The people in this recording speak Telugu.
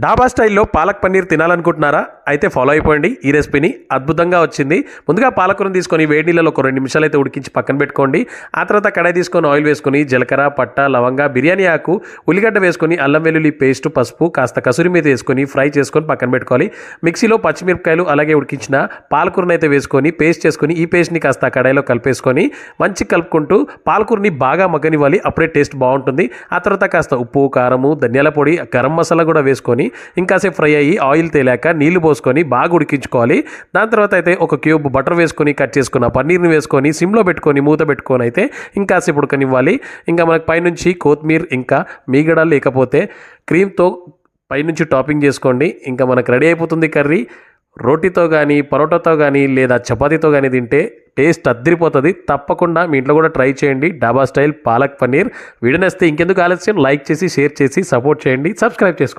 డాబా స్టైల్లో పాలక్ పన్నీర్ తినాలనుకుంటున్నారా? అయితే ఫాలో అయిపోండి ఈ రెసిపీని. అద్భుతంగా వచ్చింది. ముందుగా పాలకూరను తీసుకొని వేడి నీళ్ళలో ఒక 2 నిమిషాలు అయితే ఉడికించి పక్కన పెట్టుకోండి. ఆ తర్వాత కడాయి తీసుకొని ఆయిల్ వేసుకొని జీలకర్ర, పట్ట, లవంగ, బిర్యానీ ఆకు, ఉల్లిగడ్డ వేసుకొని అల్లం వెల్లుల్లి పేస్ట్, పసుపు, కాస్త కసూరి మీద వేసుకొని ఫ్రై చేసుకొని పక్కన పెట్టుకోవాలి. మిక్సీలో పచ్చిమిరపకాయలు అలాగే ఉడికించిన పాలకూరను అయితే వేసుకొని పేస్ట్ చేసుకొని ఈ పేస్ట్ని కాస్త కడాయిలో కలిపేసుకొని మంచి కలుపుకుంటూ పాలకూరని బాగా మగ్గనివ్వాలి. అప్పుడే టేస్ట్ బాగుంటుంది. ఆ తర్వాత కాస్త ఉప్పు, కారము, ధనియాల పొడి, గరం మసాలా కూడా వేసుకొని ఇంకాసేపు ఫ్రై అయ్యి ఆయిల్ తేలాక నీళ్లు పోసుకొని బాగా ఉడికించుకోవాలి. దాని తర్వాత అయితే ఒక క్యూబ్ బటర్ వేసుకొని కట్ చేసుకున్న పన్నీర్ని వేసుకొని సిమ్లో పెట్టుకొని మూత పెట్టుకొని అయితే ఇంకాసేపు ఉడకనివ్వాలి. ఇంకా మనకు పైనుంచి కొత్తిమీర ఇంకా మీగడ లేకపోతే క్రీమ్తో పైనుంచి టాపింగ్ చేసుకోండి. ఇంకా మనకు రెడీ అయిపోతుంది కర్రీ. రోటీతో కానీ, పరోటాతో కానీ లేదా చపాతీతో కానీ తింటే టేస్ట్ అద్దరిపోతుంది. తప్పకుండా మీ ఇంట్లో కూడా ట్రై చేయండి డాబా స్టైల్ పాలక్ పన్నీర్. వీడియో నచ్చితే ఇంకెందుకు ఆలస్యం, లైక్ చేసి షేర్ చేసి సపోర్ట్ చేయండి, సబ్స్క్రైబ్ చేసుకోండి.